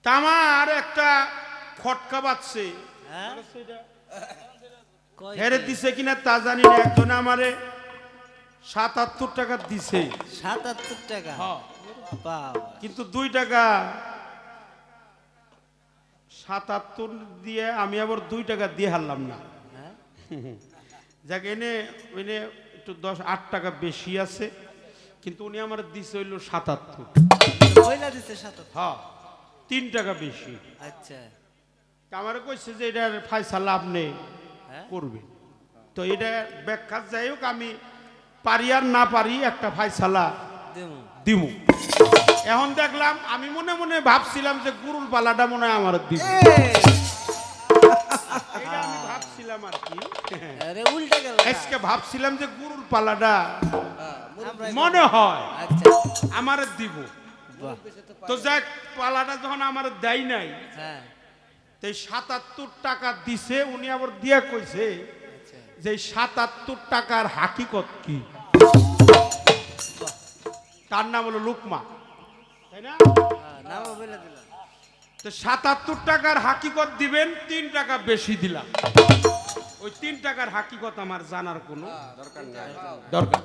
তামার একটা খটকা বাজছে, হেরে দিছে কিনা তা জানি না। একজনে আমারে ৭৭ টাকা দিছে। ৭৭ টাকা? কিন্তু ২ টাকা ৭৭ দিয়ে আমি আবার ২ টাকা দিয়ে হারলাম না। যাক এনে এনে একটু ৮ টাকা বেশি আছে, কিন্তু উনি আমার দিছে হইল ৭৭। কইলা দিছে ৭৭? হ্যাঁ, ৩ টাকা বেশি। আচ্ছা, আমারে কইছে যে এটার ফায়সালা আপনি করবেন। তো এটা ব্যাখ্যা যাই হোক, আমি পারি আর না পারি একটা ফায়সালা দিমু। এখন দেখলাম, আমি মনে মনে ভাবছিলাম যে গুরুল পালাটা মনে হয় আমার দিব, এটা আমি ভাবছিলাম আর কি। আরে উল্টা গেল। আজকে ভাবছিলাম যে গুরুল পালাটা মনে হয় আমার দিব। তো যাক, পালাটা যখন আমার দেয় নাই, তো ৭৭ টাকা দিছে। উনি আবার দিয়া কইছে যে ৭৭ টাকার হাকিকত কি। তার নাম হলো লুকমা, তাই না? তো ৭৭ টাকার হাকিকত দিবেন, ৩ টাকা বেশি দিলাম। ওই ৩ টাকার হাকিকত আমার জানার কোনো দরকার।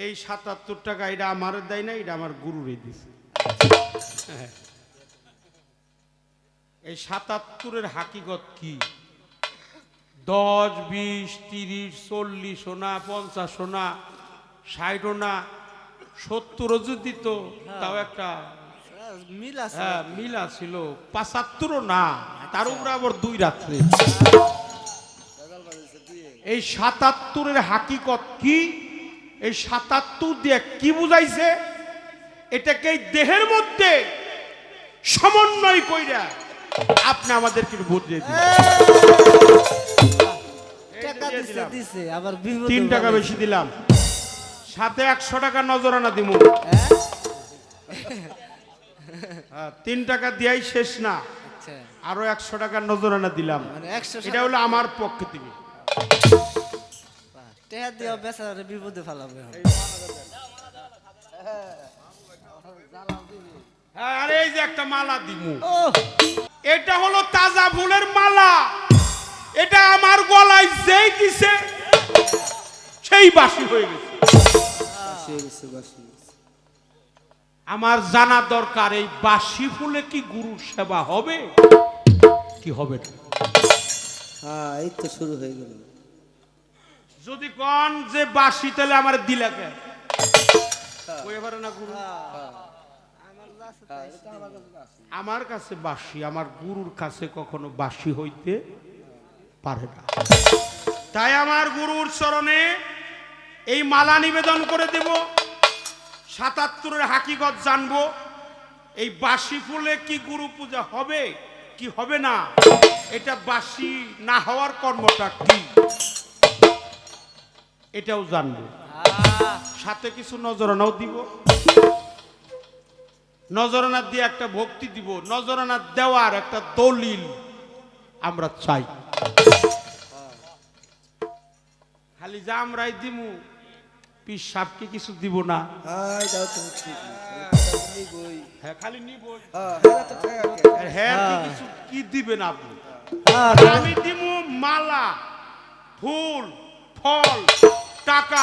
এই ৭৭ টাকা এটা আমার দেয় না, এটা আমার গুরুরে দিছে। এই ৭৭-এর হাকিকত কি? ১০, ২০, ৩০, ৪০ সোনা, ৫০ সোনা, ৬০ সোনা, ৭০ যদি তো তাও একটা মিল ছিল। ৭৫ না, তার উপরে আবার ২ রাত্রে। এই ৭৭-এর হাকিকত কি? এই ৭৭ দিয়ে কি বুঝাইছে? এটাকে এই দেহের মধ্যে সমন্বয় কইরা আপনি আমাদেরকে বুঝিয়ে দিন। ৩ টাকা বেশি দিলাম, সাথে ১০০ টাকা নজরানা দিব। ৩ টাকা দিয়াই শেষ না, আরো ১০০ টাকা নজরানা দিলাম। এটা হলো আমার পক্ষ থেকে। বিপদে ফেলাবে। আর এই যে একটা মালা দিমু, এটা হলো তাজা ফুলের মালা। এটা আমার গলায় যেই দিছে সেই বাসি হয়ে গেছে। আমার জানা দরকার, এই বাসি ফুলে কি গুরুর সেবা হবে কি হবে না? এই তো শুরু হয়ে গেল। যদি কোন যে বাসি, তাহলে আমার দিলাকে এবারে না গুরু আমার কাছে বাসি, আমার গুরুর কাছে কখনো বাসি হইতে পারে না। তাই আমার গুরুর চরণে এই মালা নিবেদন করে দেব। ৭৭-এর হাকিকত জানবো। এই বাসি ফুলে কি গুরু পূজা হবে কি হবে না, এটা বাসি না হওয়ার কর্মটা কি, এটাও জানবো। সাথে কিছু নজরানাও দিব। নজরানা দিয়ে একটা ভক্তি দিব। নজরানা দেওয়ার একটা দলিল আমরা চাই। খালি যা আমরাই দিমু, পীর সাহেবকে কিছু দিব না। খালি নিব, কিছু কি দিবেন আপনি? আমি দিমু মালা, ফুল, ফল, টাকা,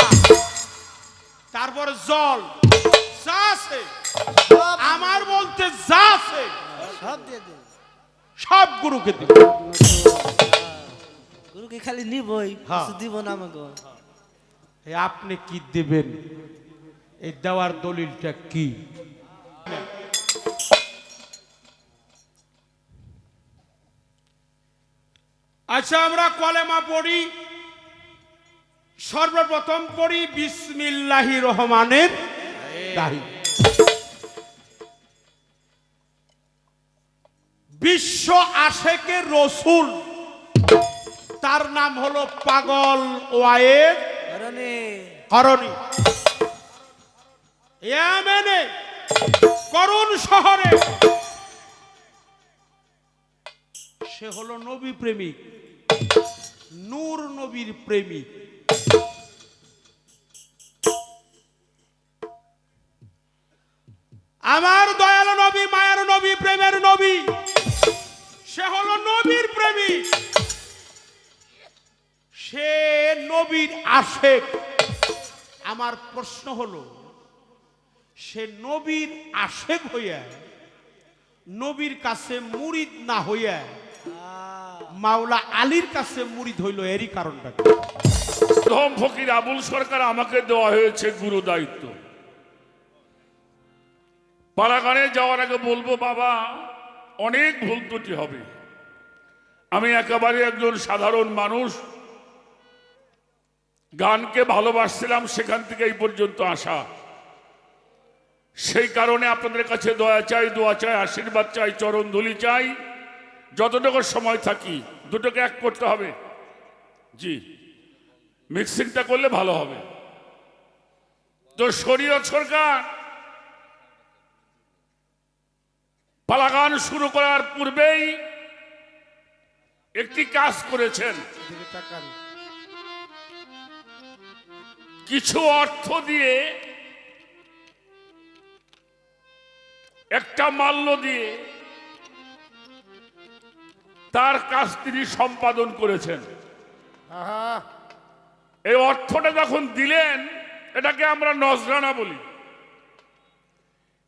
তারপরে জল, যা আছে আমার বলতে যা আছে সব গুরুকে দিব। গুরুকে খালি নিবই, কিছু দিব না আমাকে। আপনি কি দিবেন? এই দেওয়ার দলিলটা কি? আচ্ছা, আমরা কলেমা পড়ি। সর্বপ্রথম পড়ি বিসমিল্লাহির রহমানির রহিম। বিশ্ব আশেকে রসুল, তার নাম হলো পাগল ওয়ায়েদ হরণী। ইয়েমেনে করুণ শহরে সে হলো নবী প্রেমিক, নূর নবীর প্রেমিক। আমার দয়ালু নবী মায়ের আশেক। আমার প্রশ্ন হলো, সে নবীর আশেক হইয়া নবীর কাছে মুরিদ না হইয়া মাওলা আলীর কাছে মুরিদ হইল, এরই কারণটা কি? ধম ফকির আবুল সরকার আমাকে দেওয়া হয়েছে গুরু দায়িত্ব। পালাগানে যাওয়ার আগে বলবো, বাবা অনেক ভুল ত্রুটি হবে। আমি একেবারে একজন সাধারণ মানুষ, গানকে ভালোবাসছিলাম, সেখান থেকে এই পর্যন্ত আসা। সেই কারণে আপনাদের কাছে দয়া চাই, দোয়া চাই, আশীর্বাদ চাই, চরণ ধুলি চাই। যতটুকু সময় থাকি দুটোকে এক করতে হবে। জি, মিক্সিংটা করলে ভালো হবে। তো শরীয়ত সরকার পালাগান শুরু করার পূর্বেই একটি কাজ করেছেন। কিছু অর্থ দিয়ে, একটা মাল্য দিয়ে তার কাজ তিনি সম্পাদন করেছেন। এই অর্থটা যখন দিলেন, এটাকে আমরা নজরানা বলি।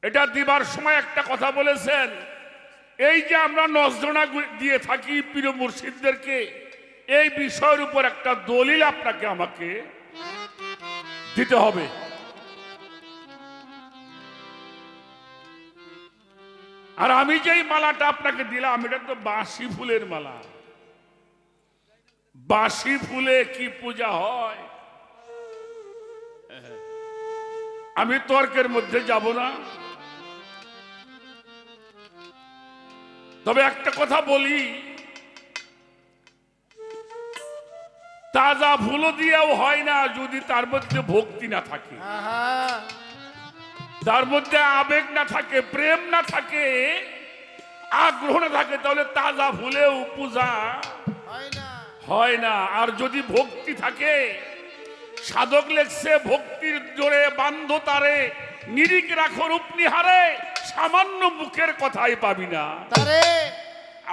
এটা দিবার সময় একটা কথা বলেছেন, এই যে আমরা নজরানা দিয়ে থাকি পীর মুর্শিদদেরকে, এই বিষয়ের উপর একটা দলিল আপনাকে আমাকে দিতে হবে। আর আমি যেই মালাটা আপনাকে দিলাম, এটা তো বাঁশি ফুলের মালা। বাঁশি ফুলে কি পূজা হয়? আমি তর্কের মধ্যে যাব না, তবে একটা কথা বলি, তাজা ফুলও দিয়েও হয় না যদি তার মধ্যে ভক্তি না থাকে, তার মধ্যে আবেগ না থাকে, প্রেম না থাকে, আগ্রহ না থাকে, তাহলে তাজা ফুলেও পূজা হয় না। আর যদি ভক্তি থাকে, সাধক লেখছে, ভক্তির জোরে বান্ধ তারে, নিরিখ রাখো রূপ নিহারে, সামান্য মুখের কথাই পাবি না।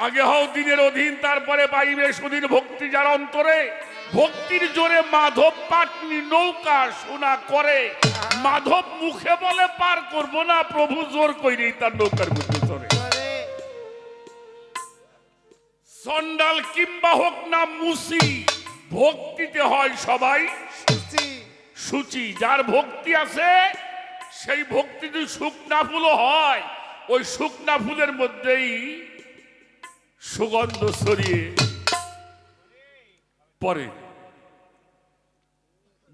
আগে হও দিনের অধীন, তারপরে পাইবে সুদিন ভক্তি যার অন্তরে। ভক্তির জোরে মাধব পাটনি নৌকা সোনা করে, মাধব মুখে বলে পার করব না, প্রভু জোর কইরেই তার নৌকার মধ্যে চড়ে। চন্ডাল কিংবা হোক না মুসি, ভক্তিতে হয় সবাই সুচি। যার ভক্তি আছে, সেই ভক্তি যদি শুকনা ফুলও হয়, ওই শুকনা ফুলের মধ্যেই সুগন্ধ ছড়িয়ে পড়ে।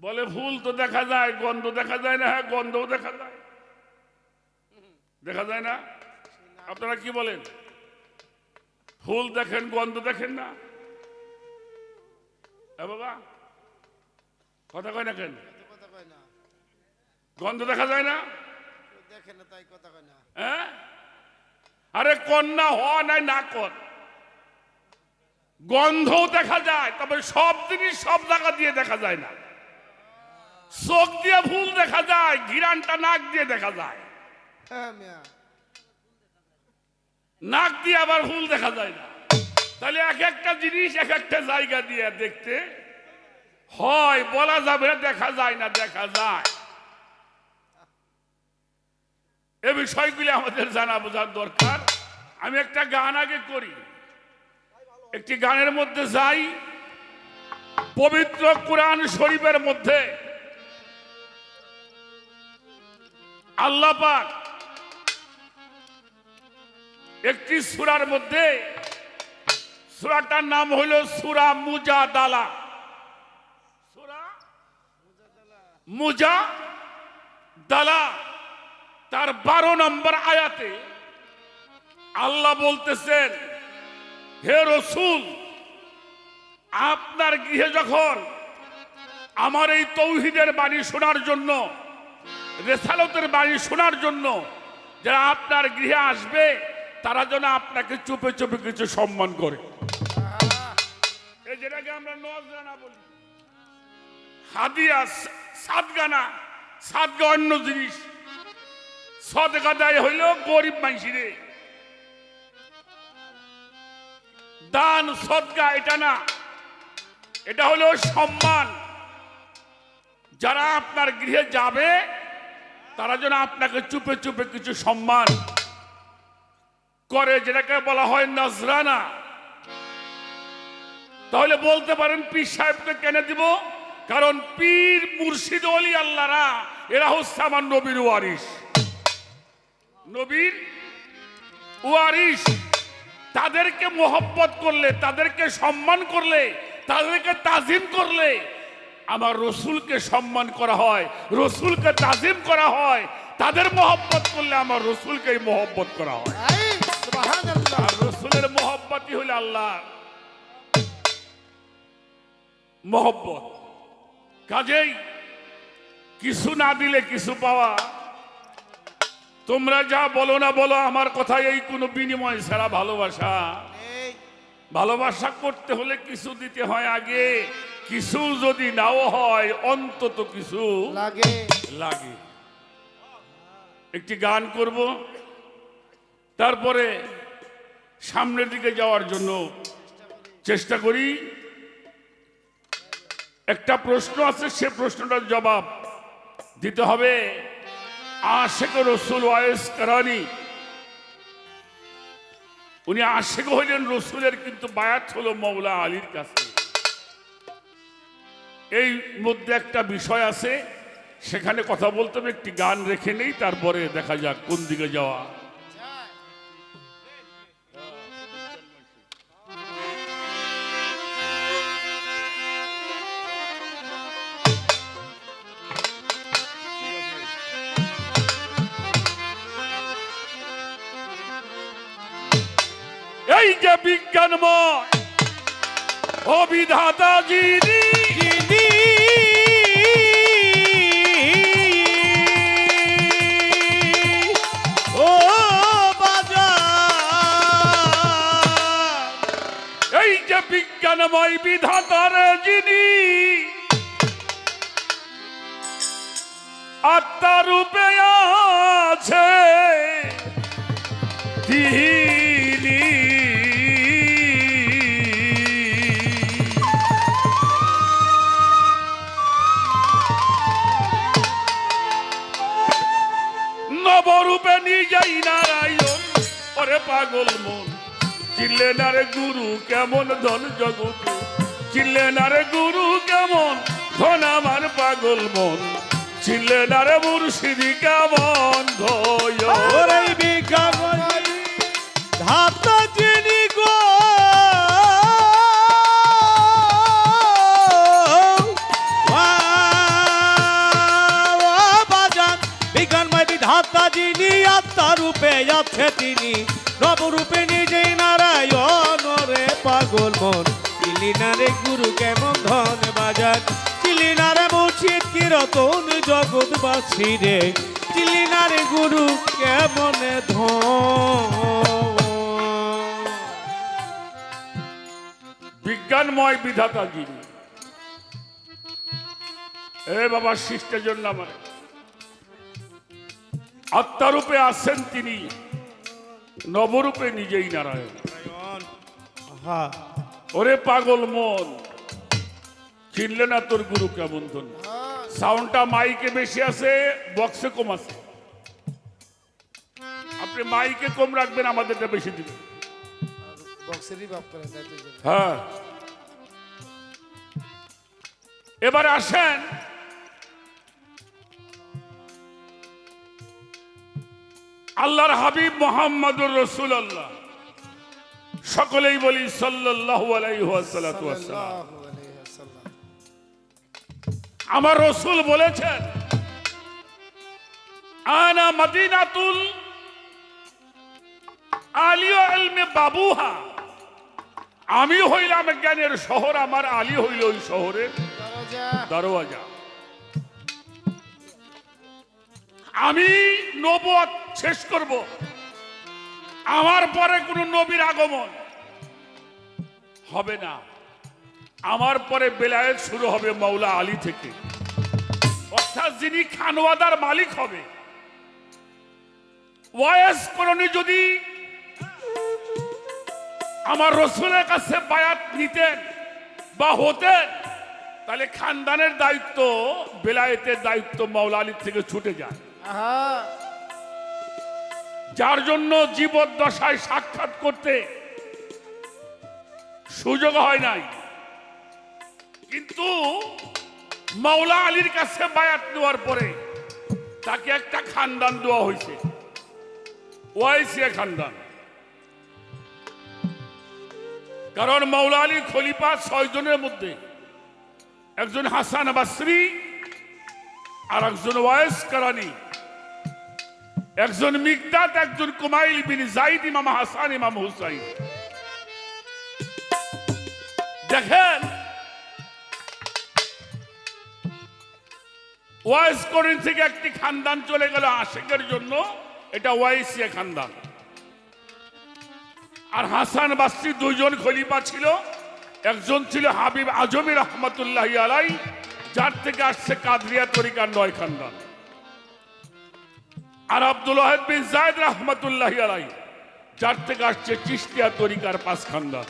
বলে ফুল তো দেখা যায়, গন্ধ দেখা যায় না? হ্যাঁ, গন্ধও দেখা যায়। দেখা যায় না? আপনারা কি বলেন? ফুল দেখেন, গন্ধ দেখেন না? বাবা কথা কয় না কেন? গন্ধ দেখা যায় না? হ্যাঁ, আরে কন্যা হওয়া নাই না কর, গন্ধও দেখা যায়, তবে সব জিনিস সব জায়গা দিয়ে দেখা যায় না। চোখ দিয়ে ফুল দেখা যায়, ঘিরানটা নাক দিয়ে দেখা যায়, নাক দিয়ে আবার ফুল দেখা যায় না। তাহলে এক একটা জিনিস এক একটা জায়গা দিয়ে দেখতে হয়, বলা যাবে না দেখা যায় না, দেখা যায়। এ বিষয়গুলি আমাদের জানা বোঝার দরকার। আমি একটা গান আগে করি, একটি গানের মধ্যে যাই। পবিত্র কুরআন শরীফের মধ্যে আল্লাহ পাক একটি সূরার মধ্যে, সূরাটার নাম হইল সূরা মুজাদালা। সূরা মুজাদালা তার 12 নম্বর আয়াতে আল্লাহ বলতেছেন, হে রাসূল, আপনার গৃহে যখন আমার এই তৌহিদের বাণী শোনার জন্য, রিসালাতের বাণী শোনার জন্য যারা আপনার গৃহে আসবে, তারা যেন আপনাকে চুপে চুপে কিছু সম্মান করে। এই যেটাকে আমরা নজরানা বলি, হাদিয়া, সাদগানা। সাদগা অন্য জিনিস, সদকা দেয় হইল গরিব মানুষেরে। দান সদকা এটা না, এটা হলো সম্মান। যারা আপনার গৃহে যাবে তারা যেন আপনাকে চুপে চুপে কিছু সম্মান করে, যেটাকে বলা হয় নজরানা। তাহলে বলতে পারেন পীর সাহেবকে কেন দিব? কারণ পীর মুর্শিদ ওলি আল্লাহরা এরা হচ্ছে আমার নবীর ওয়ারিস, নবীর ওয়ারিস। তাদেরকে মোহব্বত করলে, তাদেরকে সম্মান করলে, তাদেরকে তাজিম করলে আমার রসুলকে সম্মান করা হয়, রসুলকে তাজিম করা হয়। তাদের মোহব্বত করলে আমার রসুলকে মোহব্বত করা হয়। আর রসুলের মোহব্বতই হলো আল্লাহ মোহব্বত। কাজেই কিছু না দিলে কিছু পাওয়া, তোমরা যা বলো না বলো, আমার কথা এই কোনো বিনিময় ছাড়া ভালোবাসা। ভালোবাসা করতে হলে কিছু দিতে হয় আগে, কিছু যদি নাও হয় অন্তত কিছু লাগে লাগে। একটি গান করব, তারপরে সামনের দিকে যাওয়ার জন্য চেষ্টা করি। একটা প্রশ্ন আছে, সে প্রশ্নটার জবাব দিতে হবে। আশেক রসুল ওয়াইস কারানি, উনি আশেক হইলেন রসুলের, কিন্তু বায়াত হলো মৌলা আলীর কাছে। এই মধ্যে একটা বিষয় আছে, সেখানে কথা বলতে হবে। একটি গান রেখে নেই, তারপরে দেখা যাক কোন দিকে যাওয়া। এই যে বিজ্ঞানময় অবিধাতা যিনি, ও বাজার, এই যে বিজ্ঞানময় বিধাতার যিনি, আত্মারূপে আছে তিনি, নবরূপে নিজেই নারায়ণ। ওরে পাগল মন, চিনলে না রে গুরু কেমন ধন জগৎ, চিনলে না রে গুরু কেমন ধন আমার পাগল মন, চিনলে না রে মুর্শিদি কেমন ধয়। ওরে বিজ্ঞান ধাতা যিনি গো, বাজান বিজ্ঞানময় বিধাতা যিনি, আত্মারূপে আছে তিনি, নবরূপে নিজেই নারায়ণ। রে পাগল মন, চিলি না রে গুরু কেমন ধন বাজান, চিলি না রে মুর্শিদ কি রতন জগৎবাসী রে, চিলি না রে গুরু কেমন ধন। বিজ্ঞানময় বিধাতা যিনি, এ বাবা সৃষ্টের জন্য আমার আত্মারূপে আছেন তিনি, নবরূপে নিজেই নারায়ণ। ওরে পাগল মন, চিনলে না তোর গুরু কেমন ধন। সাউন্ডটা মাইকে বেশি আছে, বক্সে কম আছে। আপনি মাইকে কম রাখবেন, আমাদেরটা বেশি দিবেন। হ্যাঁ, এবারে আসেন আল্লাহর হাবিব মুহাম্মদুর রাসূলুল্লাহ, সকলেই বলি সাল্লাল্লাহু আলাইহি ওয়াসাল্লাম। আমার রসুল বলেছেন, আনা মদিনাতুল আলিয়া ইলমে বাবুহা, আমি হইলাম জ্ঞানের শহর, আমার আলী হইল ওই শহরের দরওয়াজা। আমি নবুয়ত শেষ করব, আমার পরে কোন নবীর আগমন হবে না। আমার পরে বেলায়েত শুরু হবে মাওলা আলী থেকে, অর্থাৎ যিনি খানওয়াদার মালিক হবে। ওয়াইস করণী যদি আমার রসুলের কাছে বায়াত নিতেন বা হতেন, তাহলে খানদানের দায়িত্ব, বেলায়েতের দায়িত্ব মাওলা আলীর থেকে ছুটে যায়, যার জন্য জীবদ্দশায় সাক্ষাৎ করতে সুযোগ হয় নাই। কিন্তু মাওলা আলীর কাছে বায়াত নেওয়ার পরে তাকে একটা খানদান দেওয়া হয়েছে, ওয়াইসিয়া খানদান। কারণ মাওলা আলী খলিফা 6 জনের মধ্যে একজন হাসান বাসরি, আর একজন ওয়াইস কারানি, একজন মিকদাদ, একজন কুমাইল বিন জাইদ, ইমাম হাসান, ইমাম হুসাইন। দেখেন ওয়াইস করিন থেকে একটি খানদান চলে গেল আশেকের জন্য, এটা ওয়াইসিয়া খানদান। আর হাসান বাসরি 2 জন খলিফা ছিল, একজন ছিল হাবিব আজমি রহমতুল্লাহ আলাই, যার থেকে আসছে কাদরিয়া তরিকার 9 খানদান। আর আব্দুল ওয়াহিদ বিন জায়েদ রহমতুল্লাহ আলাই, যার থেকে আসছে চিশতিয়া তরিকার 5 খানদান।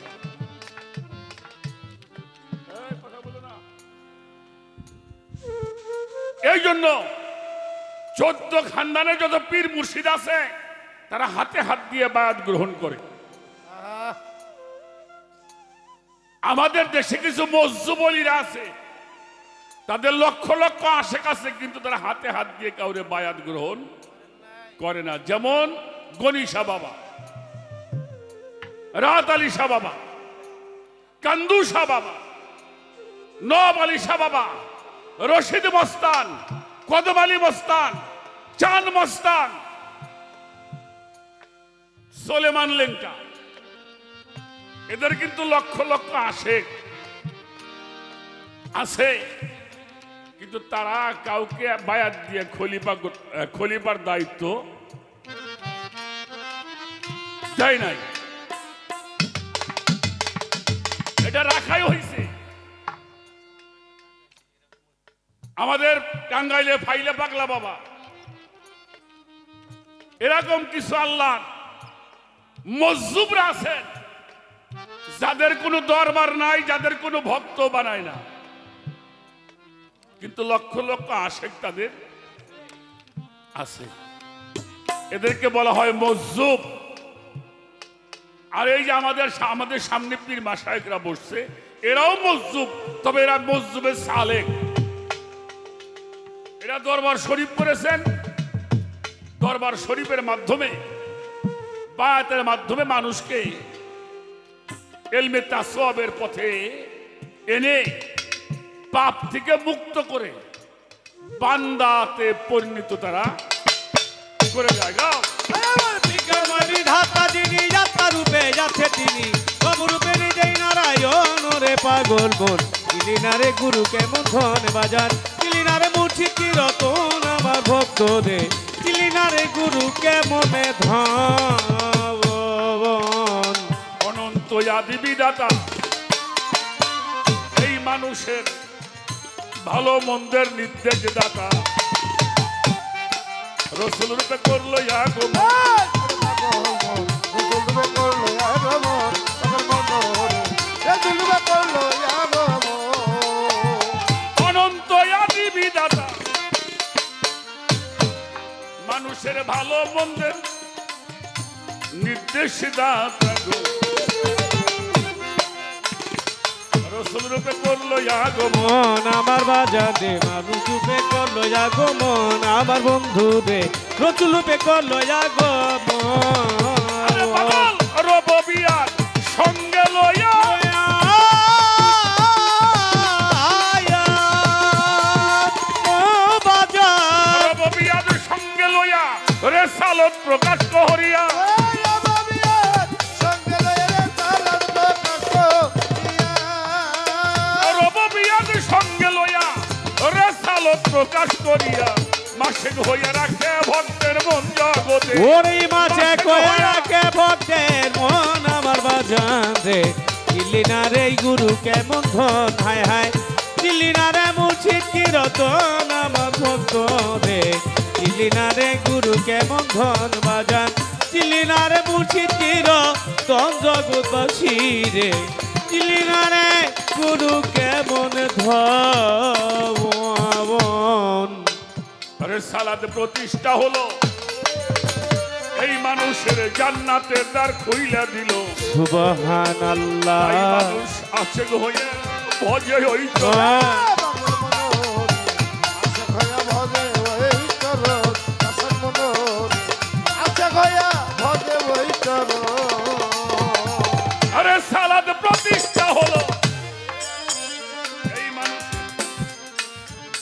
এই জন্য 14 খানদানে যত পীর মুর্শিদ আছে তারা হাতে হাত দিয়ে বায়াত গ্রহণ করে। আমাদের দেশে কিছু মজজুব ওলিরা আছে, তাদের লক্ষ লক্ষ আশেক আছে, কিন্তু তারা হাতে হাত দিয়ে কাউরে বায়াত গ্রহণ করে না। যেমন গনি শাহ বাবা, রাত আলী শাহ বাবা, কান্দু শাহ বাবা, নব আলী শাহ বাবা, রশিদ মস্তান, কদম আলী মস্তান, চান মস্তান, সোলেমান লেঙ্কা, এদের কিন্তু লক্ষ লক্ষ আশেক আছে, কিন্তু তারা কাউকে বায়াত দিয়ে খলিফার দায়িত্ব দেয় নাই। এটা রাখাই হয়েছে। আমাদের টাঙ্গাইলে ফাইলে পাগলা বাবা, এরকম কিছু আল্লাহ মজজুবরা আছেন যাদের কোনো দরবার নাই, যাদের কোনো ভক্ত বানায় না, কিন্তু লক্ষ লক্ষ আশেক তাদের আছে। এদেরকে বলা হয় মজজুব। আর এই যে আমাদের সামনে পীর মাশায়েখরা বসছে, এরাও মজজুব, তবে এরা মজজুবের সালেক। এরা দরবার শরীফ করেছেন, দরবার শরীফের মাধ্যমে, বায়াতের মাধ্যমে মানুষকে ইলমে তাসাউফের পথে এনে পাপ থেকে মুক্ত করে বান্দাতে পরিণত তারা করে যায়। বিধাতা যিনি যাত্রা রূপে যাচ্ছে তিনি, সব রূপে নিজেই নারায়ণ রে পাগল মন। চিলিনারে গুরু কেমন ধন বাজান, চিলিনারে মুর্শিদ কি রতন আমার ভক্ত রে, চিলিনারে গুরু কেমন ধন। অনন্ত আদি বিধাতা এই মানুষের ভালো মন্দের নির্দেশ দাতা, রসুল রূপে করলো অনন্ত আদি বিধাতা মানুষের ভালো মন্দের নির্দেশ দাতা, রসুল রূপে করলো আগমন আমার বাজারে, মানুষ রূপে করলো আগমন আমার বন্ধু রে, রসুল রূপে করলো আগমন। রবিয়ার সঙ্গে লইয়া রবিয়ার সঙ্গে লইয়া রেসালত প্রকাশ করিয়া, সঙ্গে লইয়া রেসালত প্রকাশ করিয়া, মাসে হইয়া রাখে ভক্তের মন জগতে। ওরে মাসে কইয়া রাখে ভক্তের মন আমার বাজান রে, চিলিনারে গুরু কেমন ধন, হায় হায় চিলিনারে মুর্শিদ কি রতন আমার ভক্ত রে, চিলিনারে গুরু কেমন ধন বাজান, চিলিনারে মুর্শিদ কি রতন জগৎবাসী রে, চিলি না রে গুরু কেমন ধন। আরে সালাদ প্রতিষ্ঠা হলো, এই মানুষের জান্নাতের দ্বার খুইলা দিল। সুবহানাল্লাহ। তাই মানুষ আছে হয়ে ভজে ওই তো। আরে সালাদ প্রতিষ্ঠা হলো, এই মানুষ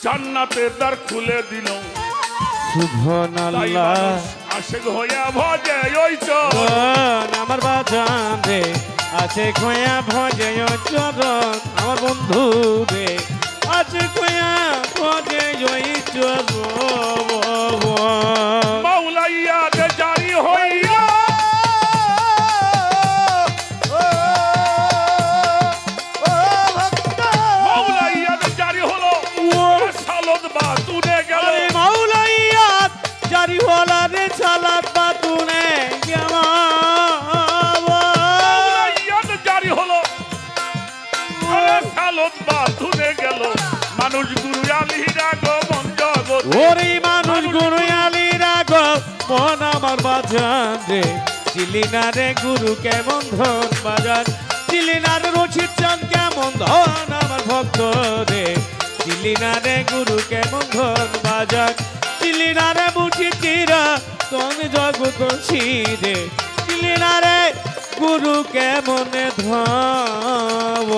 জান্নাতের দ্বার খুলে দিল। তাই সুবহানাল্লাহ। মানুষ আশেক হইয়া ভজে ওই চরণ। আমার বাজান রে আছে খয়া ভজে চরণ, আমার বন্ধু রে আছে খয়া ভজে চরণ। মাওলাইয়া দে জারি হইয়া মাওলাইয়া দে জারি হলো, সালাদ বাতুনে গেল। আরে মাওলাইয়া জারি হলা রে সালাত বাতুনে গেল। মাওলাইয়া দে জারি হলো, আরে সালাদ বাতুনে গেল। মানুষ গুরু আলীর আগমন জগৎ। ওরে মানুষ গুরু আলী রাগ মন আমার বাজান রে, চিলি না রে গুরু কেমন ধন বাজান, চিলি না রে রচিত চান কেমন ধন আমার ভক্ত রে, চিলি না রে গুরু কেমন ধন বাজান, চিলি না রে বুঝি চিরা তন জগৎ রে, চিলি না রে গুরু কেমন ধন।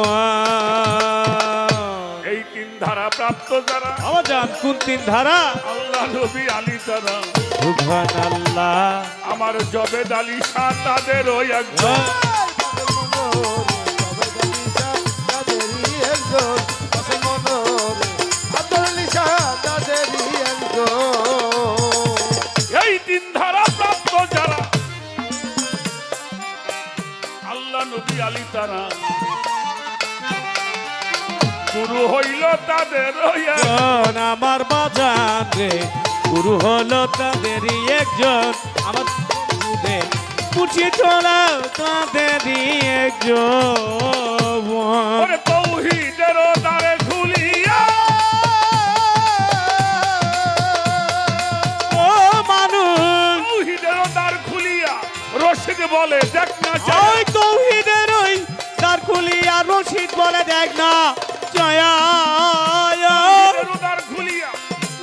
এই তিন ধারা প্রাপ্ত যারা, আমার জান কোন তিন ধারা? আল্লাহ নবী আলী তারা, সুবহানাল্লাহ। আমার জবেদ আলী শাহ তাদেরও একজন। এই তিন ধারা প্রাপ্ত যারা, আল্লাহ নবী আলী তারা, গুরু হইল তাদের আমার বাজান রে গুরু হলো তাদেরই একজন, আমার বন্ধুদের পুছি তোলা তাদেরই একজন। তৌহিদের দ্বারে ঝুলিয়া ও মানুষ তৌহিদের দ্বার খুলিয়া রশিদ বলে দেখ না ওই তৌহিদের ওই দ্বার খুলিয়া রশিদ বলে দেখ না জয়া। দ্বার খুলিয়া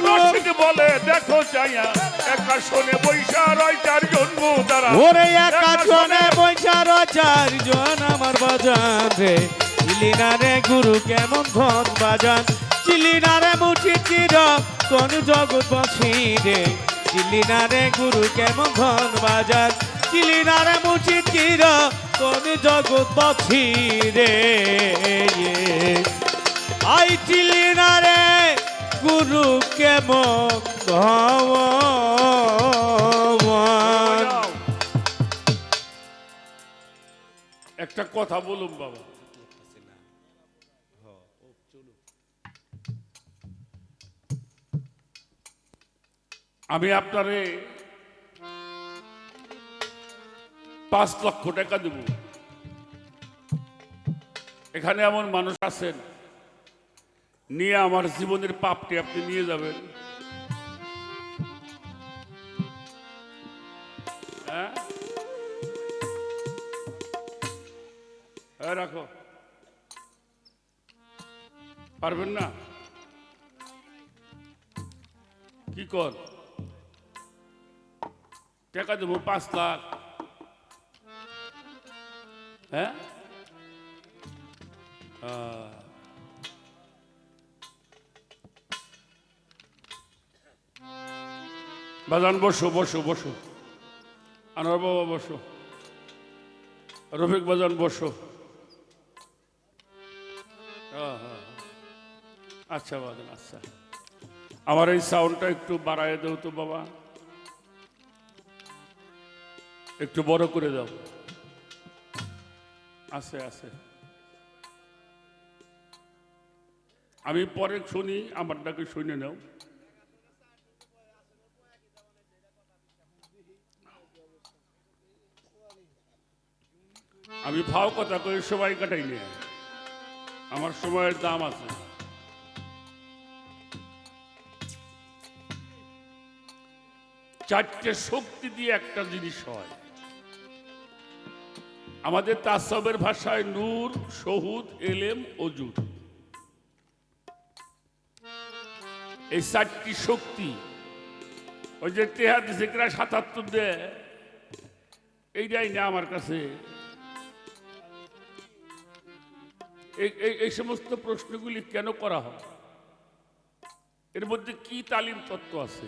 রশিদ বলে দেখো চাইয়া, একা শোনে বৈশা রয় চারজন মুদারা। ওরে একা জনে বৈশার চারজন আমার বাজান রে, চিলি না রে গুরু কেমন ধন বাজান, চিলি না রে মুঠি চির কোন জগৎ বসি রে, চিলি না রে গুরু কেমন ধন বাজান, চিলি না রে মুঠি চির কোন জগৎ বসি রে। আই চিলি না রে গুরু কেমন ধন। একটা কথা বলুন বাবা, আমি আপনারে 5 লক্ষ টাকা দেব। এখানে এমন মানুষ আছেন, নিয়ে আমার জীবনের পাপটি আপনি নিয়ে যাবেন। হ্যাঁ, রাখো, পারবেন না? কি কর, টাকা দেবো 5 লাখ। হ্যাঁ, বাজান বসো বসো বসো, আনোয়ার বাবা বসো, রফিক বাজান বসো। আচ্ছা বাজান, আচ্ছা আমার এই সাউন্ডটা একটু বাড়ায় দাও তো বাবা, একটু বড় করে দাও। আছে আছে, আমি পরে শুনি, আমারটাকে শুনে নাও। আমি ভাও কথা করে সময় কাটাই নি, আমার সময়ের দাম আছে। চারটে শক্তি দিয়ে একটা জিনিস হয়। আমাদের তাসবের ভাষায় নূর, শহুদ, এলেম, অজুর, এই চারটি শক্তি। ওই যে তেহা দিছে কিনা ৭৭ দেয়, এইটাই না আমার কাছে। এই সমস্ত প্রশ্নগুলি কেন করা হয়? এর মধ্যে কি তালিম তত্ত্ব আছে?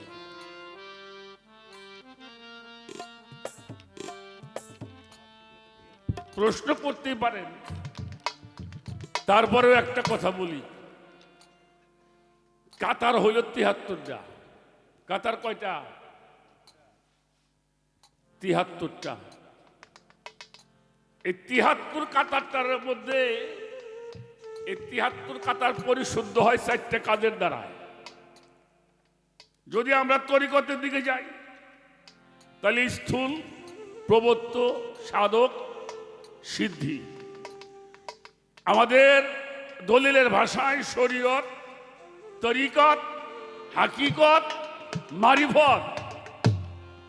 প্রশ্ন করতেই পারেন। তারপরেও একটা কথা বলি, কাতার হইল ৭৩টা। কাতার কয়টা? ৭৩টা। এই ৭৩ কাতারটার মধ্যে এই ৭৩ কাতার পরিশুদ্ধ হয় ৪টে কাজের দ্বারা। যদি আমরা তরিকতের দিকে যাই তাহলে স্থূল, প্রবত্ত, সাধক, সিদ্ধি। আমাদের দলিলের ভাষায় শরীয়ত, তরিকত, হাকিকত, মারিফত।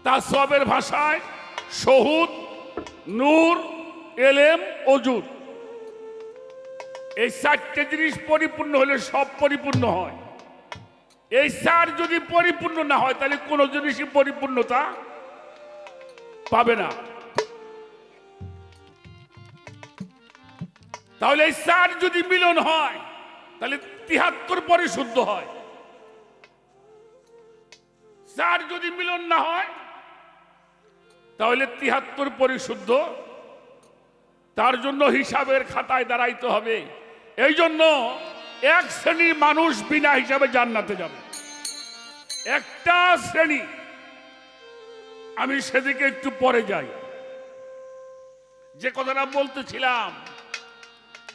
তাসওয়াবের ভাষায় শহুদ, নূর, এলেম, অজুর। এই ৪টে জিনিস পরিপূর্ণ হলে সব পরিপূর্ণ হয়। এই ৪ যদি পরিপূর্ণ না হয় তাহলে কোনো জিনিসই পরিপূর্ণতা পাবে না। তাহলে এই ৪ যদি মিলন হয় তাহলে ৭৩ পরিশুদ্ধ হয়। ৪ যদি মিলন না হয় তাহলে ৭৩ পরিশুদ্ধ। তার জন্য হিসাবের খাতায় দাঁড়াইতে হবে। এই জন্য এক শ্রেণীর মানুষ বিনা হিসাবে জান্নাতে যাবে, একটা শ্রেণী। আমি সেদিকে একটু পরে যাই। যে কথাটা বলতেছিলাম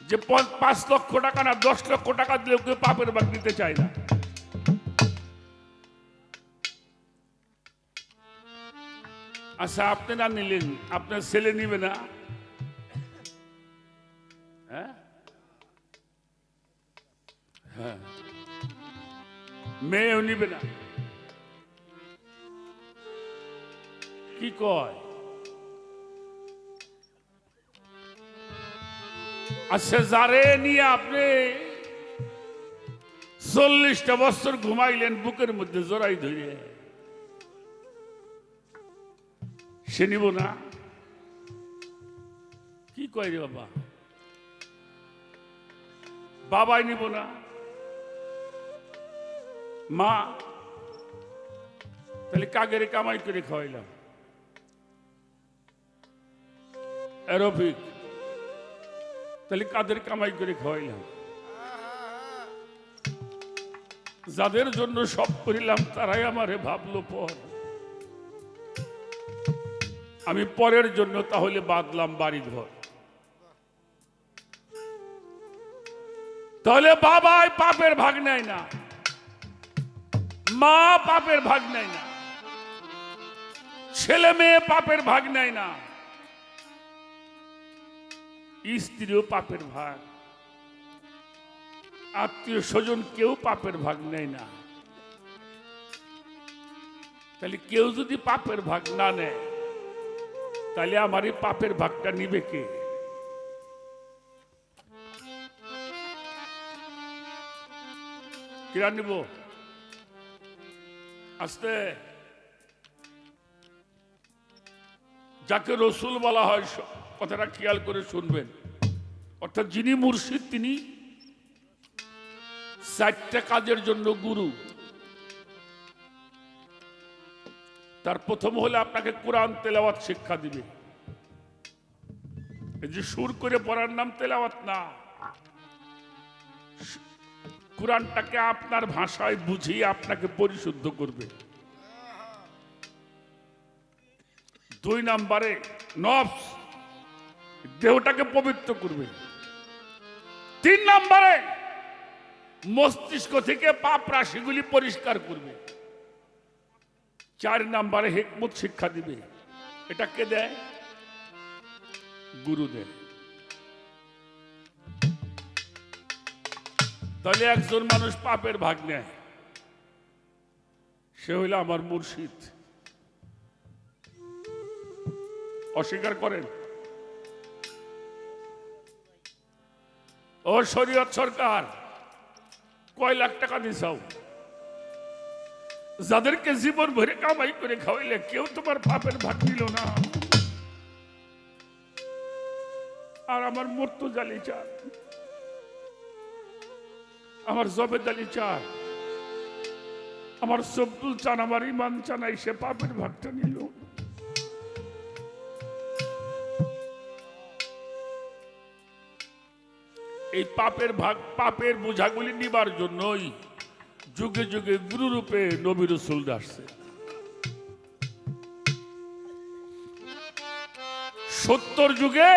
যে ৫ লক্ষ টাকা না ১০ লক্ষ টাকা দিলেও কেউ পাপের ভাগ দিতে চায় না। আচ্ছা, আপনি না নিলেন, আপনার ছেলে নিবে না? হ্যাঁ, মেয়েও নিবে না? কি কয়? আচ্ছা, যারে নিয়ে আপনি ৪০টা বছর ঘুমাইলেন বুকের মধ্যে জড়াই ধরে, সে নিব না? কি কয় রে বাবা? বাবাই নিব না? মা? তাহলে কাগেরে কামাই করে খাওয়াইলাম? রফিক, তাহলে কাদের কামাই করে খাওয়াইলাম? যাদের জন্য সব করিলাম তারাই আমারে ভাবলো পর। আমি পরের জন্য তাহলে বাঁধলাম বাড়ি ঘর। তাহলে বাবাই পাপের ভাগ নেয় না, মা পাপের ভাগ নেয় না, ছেলে মেয়ে পাপের ভাগ নেয় না, স্ত্রীও পাপের ভাগ, আত্মীয় স্বজন কেউ পাপের ভাগ নেয় না। তাহলে কেউ যদি পাপের ভাগ না নেয় তাহলে আমার এই পাপের ভাগটা নিবে কে? কিরা নিব? আস্তে। যাকে রসুল বলা হয় কথাটা খেয়াল করে শুনবেন। অর্থাৎ যিনি মুর্শিদ তিনি ৪টা কাজের জন্য গুরু। তার প্রথম হলে আপনাকে কোরআন তেলাওয়াত শিক্ষা দিবে। এই যে সুর করে পড়ার নাম তেলাওয়াত না, কোরআনটাকে আপনার ভাষায় বুঝিয়ে আপনাকে পরিশুদ্ধ করবে। ২ নম্বরে নফস, দেহটাকে পবিত্র করবে। ৩ নম্বরে মস্তিষ্ক থেকে পাপ রাশিগুলি পরিষ্কার করবে। ৪ নম্বরে হিকমত শিক্ষা দিবে। এটা কে দেয়? গুরু দেয়। তাহলে একজন মানুষ পাপের ভাগ নেয়, সে হইল আমার মুর্শিদ। অস্বীকার করেন? ও শরীয়ত সরকার, কয় লাখ টাকা দিছাও? যাদেরকে জীবন ভরে কামাই করে খাওয়াইলে কেউ তোমার পাপের ভাগ দিল না। আর আমার মুর্তজা চান, আমার জবেদ আলী চান, আমার সবদুল চান, আমার ইমান চান, সে পাপের ভাগটা নিল। এই পাপের ভাগ, পাপের বোঝাগুলি নিবার জন্যই যুগে যুগে গুরু রূপে নবী রাসূল আসছে। 70 যুগে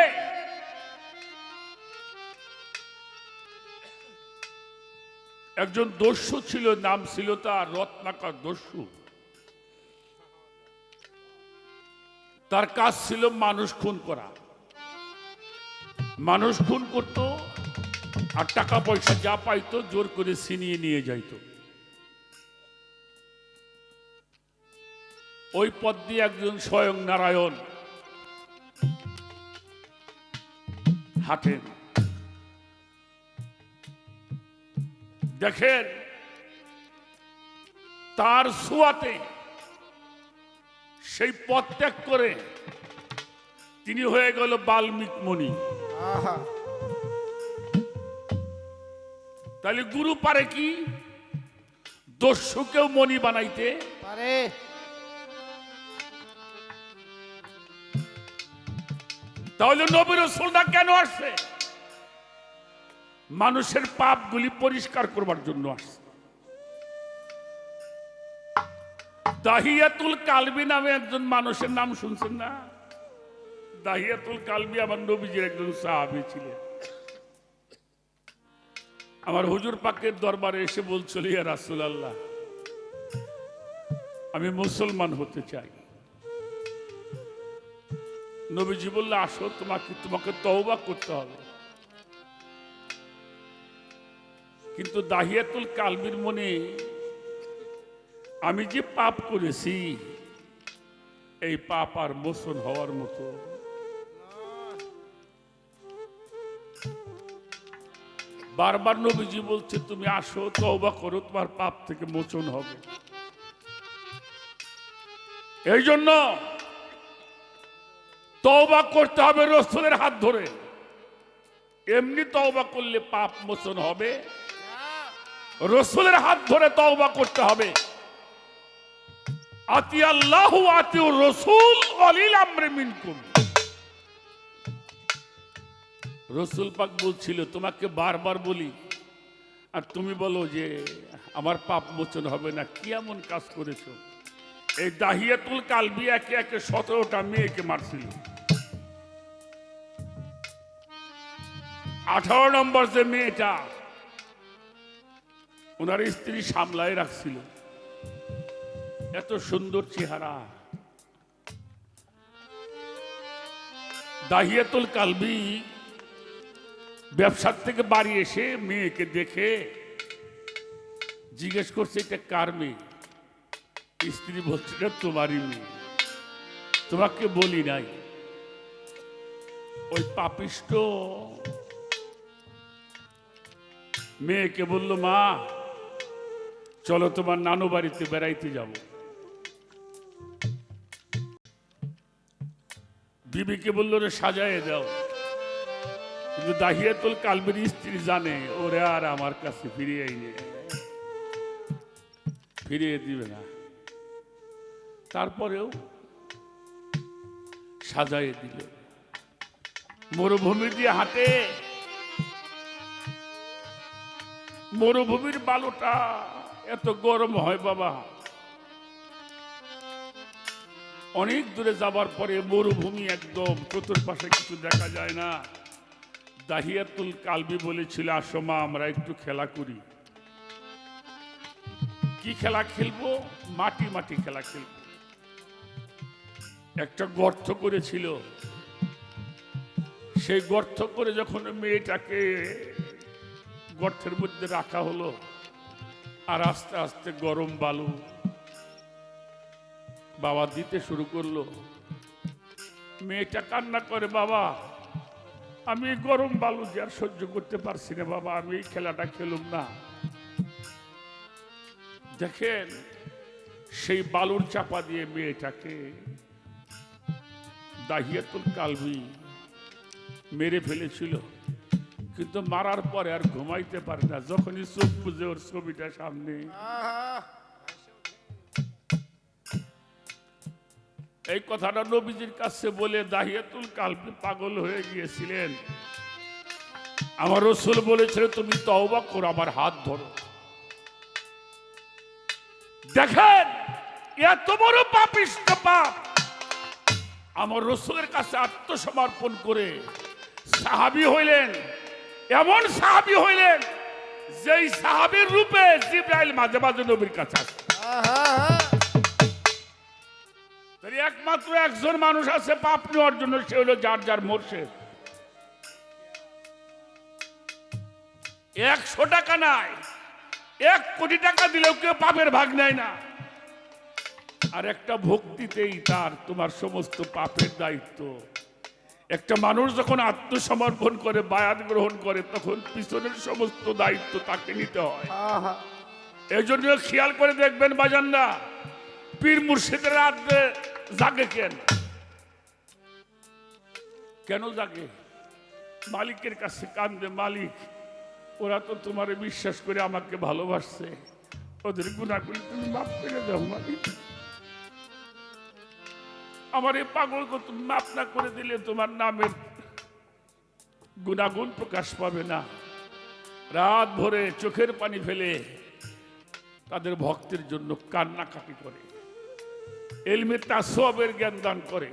একজন দস্যু ছিল, নাম ছিল তার রত্নাকর দস্যু। তার কাজ ছিল মানুষ খুন করা। মানুষ খুন করত আর টাকা পয়সা যা পাইতো জোর করে ছিনিয়ে নিয়ে যাইত। ওই পথ দিয়ে একজন স্বয়ং নারায়ণ হাঁটেন। দেখেন তার ছোঁয়াতে সেই পথ ত্যাগ করে তিনি হয়ে গেল বাল্মীকি মুনি। তাহলে গুরু পারে কি দস্যুকেও মনি বানাইতে পারে। তাহলে নবী রাসূলরা কেন আসছে? মানুষের পাপগুলি পরিষ্কার করবার জন্য আসছে। দাহিয়াতুল কালবি নামে একজন মানুষের নাম শুনছেন না? দাহিয়াতুল কালবি আমার নবীজির একজন সাহাবী ছিলেন। আমার হুজুর পাকের দরবারে এসে বলছিল, ইয়া রাসূলুল্লাহ, আমি মুসলমান হতে চাই। নবীজি বলল, আসো, তোমাকে তওবা করতে হবে। কিন্তু দাহিয়াতুল কালবির মনে আমি যে পাপ করেছি এই পাপ আর মোচন হওয়ার মতো। বারবার নবীজি বলছে, তুমি আসো, তওবা করো, তোমার পাপ থেকে মোচন হবে। এই জন্য তওবা করতে হবে রাসূলের হাত ধরে। এমনি তওবা করলে পাপ মোচন হবে? রাসূলের হাত ধরে তওবা করতে হবে। আতি আল্লাহ ওয়া আতিউর রাসূল ওয়ালিল আমরি মিনকুম। রাসূল পাক বলছিল, তোমাকে বারবার বলি আর তুমি বলো যে আমার পাপ মোচন হবে না, কি এমন কাজ করেছো? এই দাহিয়াতুল কালবি একে একে 17টা মেয়েকে মারছিল। 18 নম্বর যে মেয়েটা ওনার স্ত্রী সামলায় রাখছিল, এত সুন্দর চেহারা। দাহিয়াতুল কালবি ব্যবসার থেকে বাড়ি এসে মেয়েকে দেখে জিজ্ঞেস করছে, এটা কার মেয়ে? স্ত্রী বলছে, এটা তোমারই মেয়ে, তোমাকে বলি নাই। ওই পাপিষ্ট মেয়েকে বলল, মা চলো তোমার নানু বাড়িতে বেড়াইতে যাব। বিবিকে বলল, রে সাজায় দাও। কিন্তু দাহিয়াতুল কালবির স্ত্রী জানে ওরে আর আমার কাছে ফিরিয়ে দিবে না। তারপরেও সাজায় দিল। মরুভূমি দিয়ে হাঁটে, মরুভূমির বালুটা এত গরম হয় বাবা। অনেক দূরে যাবার পরে মরুভূমি একদম, চতুর্পাশে কিছু দেখা যায় না। দাহিয়াতুল কালবি বলেছিল, আসো মা আমরা একটু খেলা করি। কি খেলা খেলবো? মাটি মাটি খেলা খেলবো। একটা গর্ত করেছিল, সেই গর্ত করে যখন মেয়েটাকে গর্তের মধ্যে রাখা হলো, আর আস্তে আস্তে গরম বালু বাবা দিতে শুরু করলো। মেয়েটা কান্না করে, বাবা আমি এই গরম বালু যে আর সহ্য করতে পারছি না বাবা, আমি এই খেলাটা খেলুম না। দেখেন সেই বালুর চাপা দিয়ে মেয়েটাকে দাহিয়াতুল কালবি মেরে ফেলেছিল, কিন্তু মারার পরে আর ঘুমাইতে পারে না। যখনই চোখ বুঝে ওর ছবিটা সামনে, এই কথাটা নবীজির কাছে বলে দাহিয়াতুল কালবি পাগল হয়ে গিয়েছিলেন। আমার রাসূল বলেছিল, তুমি তওবা করো, আমার হাত ধরো। দেখেন এত বড় পাপিষ্ঠ পাপ আমার রাসূলের কাছে আত্মসমর্পণ করে সাহাবী হইলেন। এমন সাহাবী হইলেন যেই সাহাবীর রূপে জিবরাইল মাঝে মাঝে নবীর কাছে আসে। একমাত্র একজন মানুষ আছে পাপ নেওয়ার জন্য, সে হলো যার যার মুর্শিদ। 100 টাকা নাই, 1 কোটি টাকা দিলেও কেউ পাপের ভাগ নেয় না। আর একটা ভক্তিতেই তার তোমার সমস্ত পাপের দায়িত্ব। একটা মানুষ যখন আত্মসমর্পণ করে বায়াত গ্রহণ করে, তখন পিছনের সমস্ত দায়িত্ব তাকে নিতে হয়। এই জন্য খেয়াল করে দেখবেন বাজানরা, পীর মুর্শিদের রাতে জাগে কেন জাগে? মালিকের কাছে কান্দে, মালিক ওরা তো তোমারে বিশ্বাস করে আমাকে ভালোবাসছে, ওদের গুনাহগুলো তুমি মাফ করে দাও মালিক। আমার এই পাগলকে তুমি মাফ না করে দিলে তোমার নামের গুনাগুণ প্রকাশ পাবে না। রাত ভরে চোখের পানি ফেলে তাদের ভক্তের জন্য কান্নাকাটি করে, ইলমে তাসওয়ুফের জ্ঞান দান করে।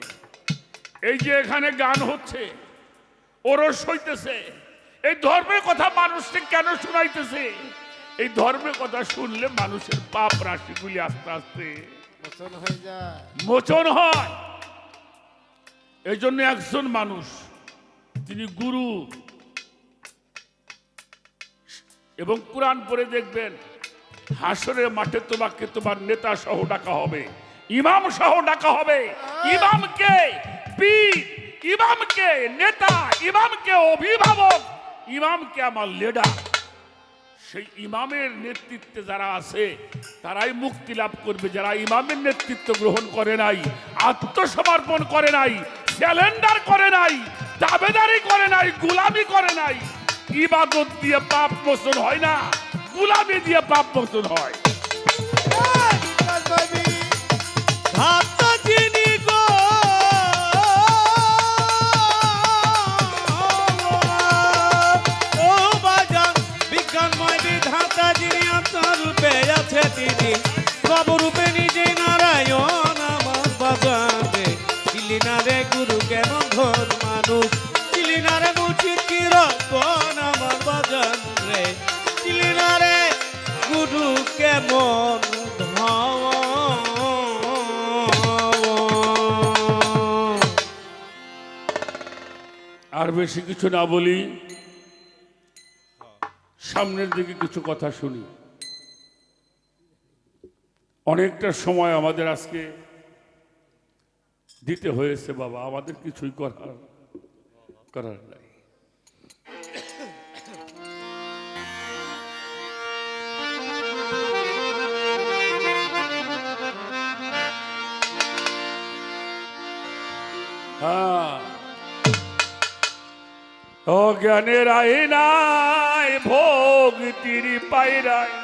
এই যে এখানে গান হচ্ছে, ওরস হইতেছে, এই ধর্মের কথা মানুষকে কেন শোনাইতেছে? এই ধর্মের কথা শুনলে মানুষের পাপ রাশিগুলি আস্তে আস্তে মোচন হয়। এই জন্য একজন মানুষ, তিনি গুরু এবং কোরআন পড়ে দেখবেন, হাসরের মাঠে তোমাকে তোমার নেতা সহ ডাকা হবে, ইমাম সহ ডাকা হবে। ইমামকে পীর, ইমামকে নেতা, ইমামকে অভিভাবক, ইমামকে আমার লিডার। সেই ইমামের নেতৃত্বে যারা আছে তারাই মুক্তি লাভ করবে। যারা ইমামের নেতৃত্ব গ্রহণ করে নাই, আত্মসমর্পণ করে নাই, স্যালেন্ডার করে নাই, দাবেদারি করে নাই, গোলামি করে নাই। ইবাদত দিয়ে পাপ মোচন হয় না, গোলামি দিয়ে পাপ মোচন হয়। রূপে নিজে নারায়ণ আমার বাজারে, চিলি না রে গুরু কেমন ধন মানুষ, চিলি না রে মুর্শিদ কি রকম আমার বাজান রে, চিলি না রে গুরু কেমন ধন। আর বেশি কিছু না বলি, সামনের দিকে কিছু কথা শুনি। অনেকটা সময় আমাদের আজকে দিতে হয়েছে বাবা, আমাদের কিছুই করার নাই। অজ্ঞানের আইনায় ভোগ তিরি পায়রায়,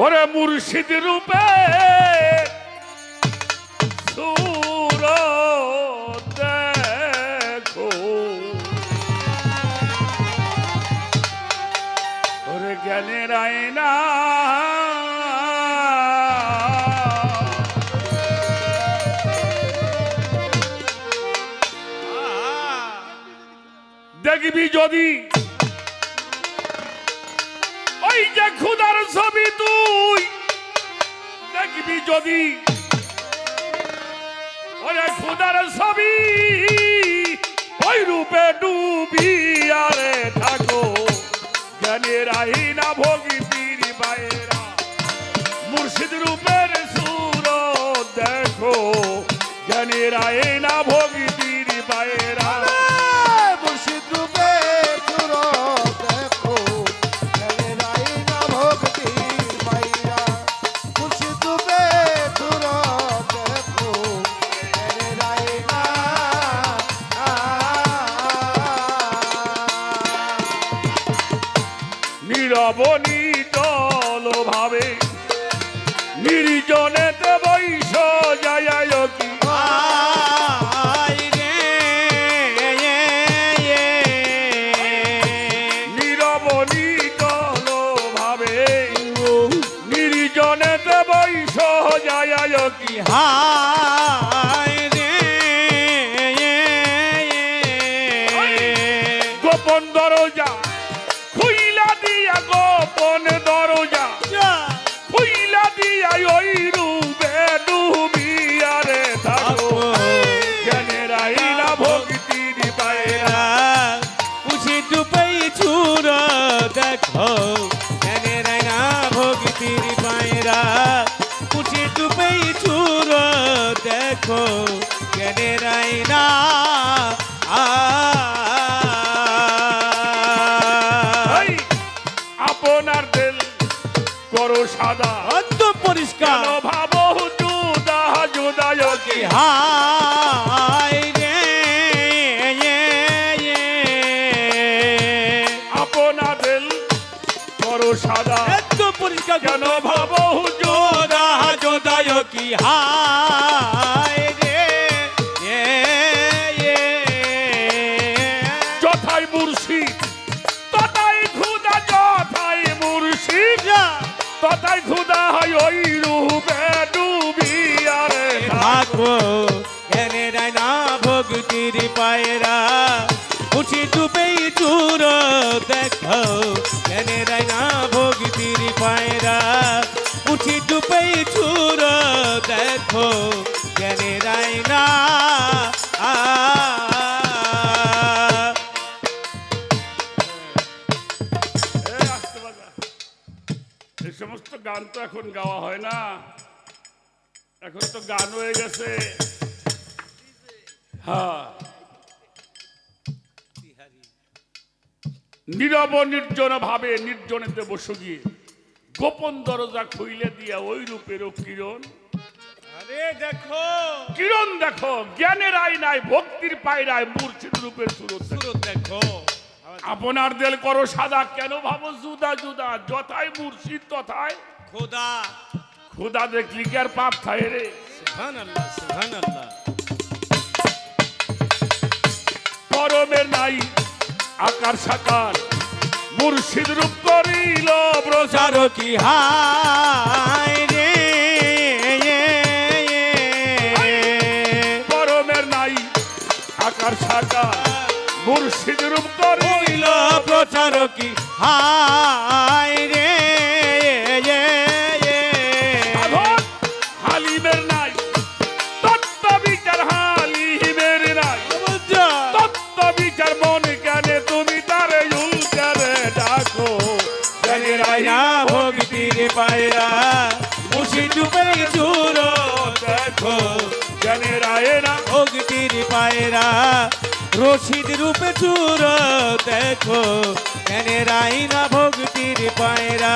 ওরে মুর্শিদ রূপে সুর দেখো, ওরে জ্ঞানের আয়না দেখবি যদি, ওই যে খুদার ছবি তুই দেখবি যদি, ওরে খুদার ছবি ওই রূপে ডুবি আরে থাকো জ্ঞানের আইনা ভোগীর বাইরা মুর্শিদ রূপের সুর দেখো জ্ঞানের আইনা ভোগীর বাইরা মুর্শিদ রূপে চুর দেখো জ্ঞানের আইনা ভক্তির বাইরা মুর্শিদ রূপে চুর দেখো জ্ঞানের আইনা নীরব নিটল ভাবে নির্জনেতে বৈশ যায় কি নীরব নিটল ভাবে নির্জনেতে বৈশ যায় কি গোপন দরজা খুইলা দিয়া গোপন দরজা খুইলা দিয়া ওই রূপে ডুবিয়া রে থাকো জ্ঞানের আইনা ভক্তির বাইরা দেখো জ্ঞানের আইনা ভক্তির পায়রা পুছি ডুবেই চুর দেখো জ্ঞানের আইনা এই, আপনার দিল করো সাদা একদম পরিষ্কার কেন ভাবো জুদা জুদা কি হায় রে আপনার দিল করো সাদা একদম পরিষ্কার কেন ভাবো জুদা যোদায় কি হায় রে যথাই মুর্শিদ তথাই খুদা যথাই মুর্শিদ তথাই খুদা হয় ওই রূপে ডুবিয়া রে থাকো জ্ঞানের আইনা ভক্তির পায়রা উঠি ডুবেই চুর দেখো জ্ঞানের আইনা ভক্তির পায়রা উঠি ডুবেই চুর দেখো জ্ঞানের আইনা এই আসতে বাজা। এই সমস্ত গান তো এখন গাওয়া হয় না এখন তো গান হয়ে গেছে হ্যাঁ নীরব নির্জন ভাবে নির্জনেতে বসে গিয়ে গোপন দরজা খুইলে দিয়া ওই রূপের কিরণ আরে দেখো কিরণ দেখো জ্ঞানের আয়নায় ভক্তির পায়রায় মূর্ছির রূপের সুরত দেখো। দেখো আপনার দেল করো সাদা কেন ভাবো জুদা জুদা যথাই মুর্শিদ তথায় খোদা খুদা দেখলি কি আর পাপ খায় রে সুবহানাল্লাহ সুবহানাল্লাহ পরমের নাই আকার সাকার মুর্শিদ রূপ করিল প্রচার চারো কি হায় রে পরমের নাই আকার সাকার মুর্শিদ রূপ করিল প্রচার কি হায় রে সাধন হালিমের নাই তত্ত্ব বিচার হালিমের নাই তত্ত্ব বিচার মন কেন তুমি তারে উল্টারে ডাকো জ্ঞানের আইনা ভক্তির পায়রা মুশি ডুবে চুর দেখো জ্ঞানের আয়না ভক্তির পায়রা রশিদ রূপে চুর দেখো জ্ঞানের আইনা ভক্তির পায়রা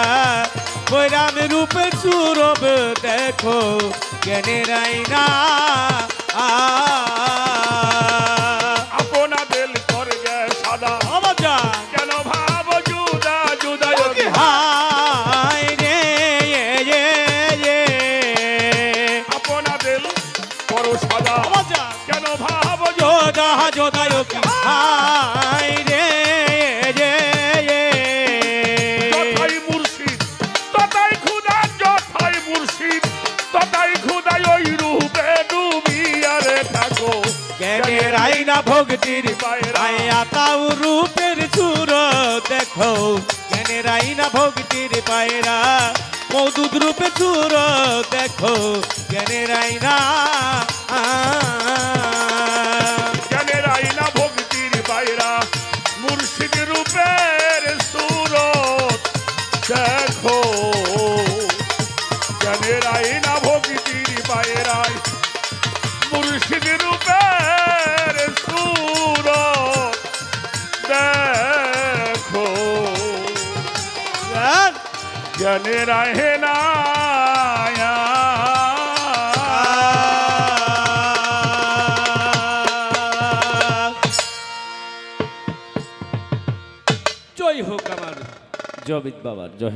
বৈরাম রূপে চুরব দেখো জ্ঞানের আইনা আপনা দিল করে গে সাদা আমজা কেন ভাব জুদা জুদা হায় রে আপনা দিল করো সাদা আমজা কেন ভাব যোদা যোদায় কি হায় রে যথাই মুর্শিদ তথাই খুদা যথাই মুর্শিদ তথাই খুদাই ওই রূপে ডুবিয়া রে থাকো জ্ঞানের আইনা ভক্তির পায়া তাও রূপের চুর দেখো জ্ঞানের আইনা ভক্তির পায়রা মৌদুদ রূপে চুর দেখো জ্ঞানের আইনা দেখো জ্ঞানের আইনা ভক্তির পায়েরাই মুর্শিদ রূপের সুর দেখো জ্ঞানের আইনা জয় হোক আমার জবিত বাবার জয়।